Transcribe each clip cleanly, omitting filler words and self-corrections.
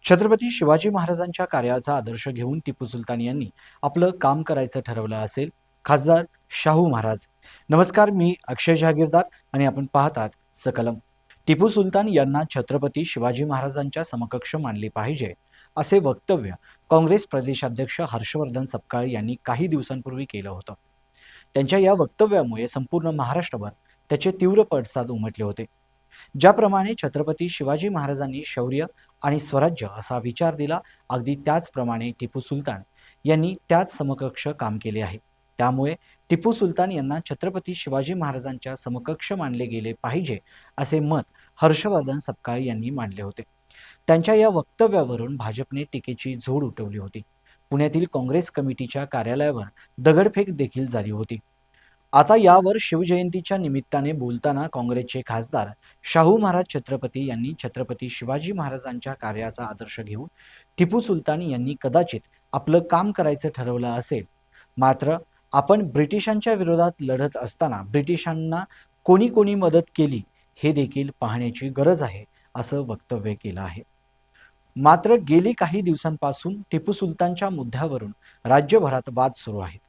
छत्रपती शिवाजी महाराजांच्या कार्याचा आदर्श घेऊन टिपू सुलतान यांनी आपलं काम करायचं ठरवलं असेल. खासदार शाहू महाराज. नमस्कार, मी अक्षय जहागीरदार आणि आपण पाहतात सकलम. टिपू सुलतान यांना छत्रपती शिवाजी महाराजांच्या समकक्ष मानले पाहिजे असे वक्तव्य काँग्रेस प्रदेशाध्यक्ष हर्षवर्धन सपकाळ यांनी काही दिवसांपूर्वी केलं होतं. त्यांच्या या वक्तव्यामुळे संपूर्ण महाराष्ट्रभर त्याचे तीव्र पडसाद उमटले होते. ज्याप्रमाणे छत्रपती शिवाजी महाराजांनी शौर्य आणि स्वराज्य असा विचार दिला, अगदी त्याचप्रमाणे टिपू सुलतान यांनी त्याच समकक्ष काम केले आहे. त्यामुळे टिपू सुलतान यांना छत्रपती शिवाजी महाराजांच्या समकक्ष मानले गेले पाहिजे असे मत हर्षवर्धन सपकाळ यांनी मांडले होते. त्यांच्या या वक्तव्यावरून भाजपने टीकेची झोड उठवली होती. पुण्यातील काँग्रेस कमिटीच्या कार्यालयावर दगडफेक देखील झाली होती. आता यावर शिवजयंतीच्या निमित्ताने बोलताना काँग्रेसचे खासदार शाहू महाराज छत्रपती यांनी छत्रपती शिवाजी महाराजांच्या कार्याचा आदर्श घेऊन टिपू सुलतान यांनी कदाचित आपलं काम करायचं ठरवलं असेल. मात्र आपण ब्रिटिशांच्या विरोधात लढत असताना ब्रिटिशांना कोणी कोणी मदत केली हे देखील पाहण्याची गरज आहे असं वक्तव्य केलं आहे. मात्र गेली काही दिवसांपासून टिपू सुलतानच्या मुद्द्यावरून राज्यभरात वाद सुरू आहेत.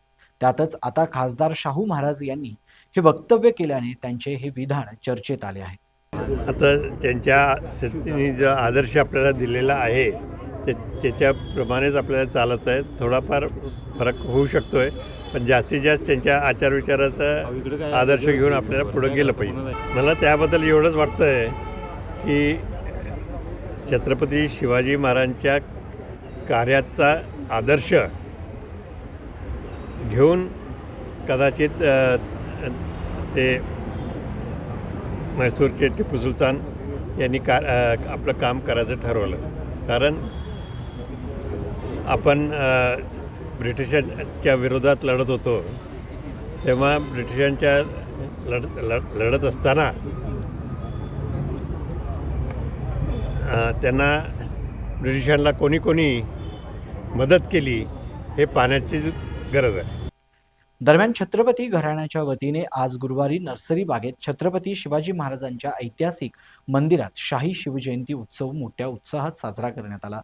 त्यातच आता खासदार शाहू महाराज यांनी हे वक्तव्य केल्याने त्यांचे हे विधान चर्चेत आले आहे. आता त्यांनी जो आदर्श आपल्याला दिलेला आहे त्याच्याप्रमाणेच आपल्याला चालत आहे. थोडाफार फरक होऊ शकतो आहे, पण जास्तीत जास्त त्यांच्या आचारविचाराचा आदर्श घेऊन आपल्याला पुढे गेलं पाहिजे. मला त्याबद्दल एवढंच वाटतं आहे की छत्रपती शिवाजी महाराजांच्या कार्याचा आदर्श घेऊन कदाचित ते म्हैसूरचे टिपू सुलतान यांनी आपलं काम करायचं ठरवलं. कारण आपण ब्रिटिशांच्या विरोधात लढत होतो, तेव्हा ब्रिटिशांच्या लढत असताना त्यांना ब्रिटिशांना कोणी कोणी मदत केली हे पाहण्याची गरज आहे. दरम्यान छत्रपती घराण्याच्या वतीने आज गुरुवारी नर्सरी बागेत छत्रपती शिवाजी महाराजांच्या ऐतिहासिक मंदिरात शाही शिवजयंती उत्सव मोठ्या उत्साहात साजरा करण्यात आला.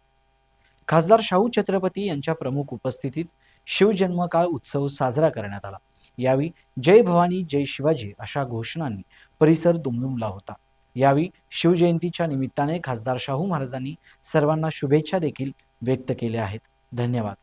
खासदार शाहू छत्रपती यांच्या प्रमुख उपस्थितीत शिवजन्मकाळ उत्सव साजरा करण्यात आला. यावेळी जय भवानी जय शिवाजी अशा घोषणांनी परिसर दुमदुमला होता. यावेळी शिवजयंतीच्या निमित्ताने खासदार शाहू महाराजांनी सर्वांना शुभेच्छा देखील व्यक्त केल्या आहेत. धन्यवाद.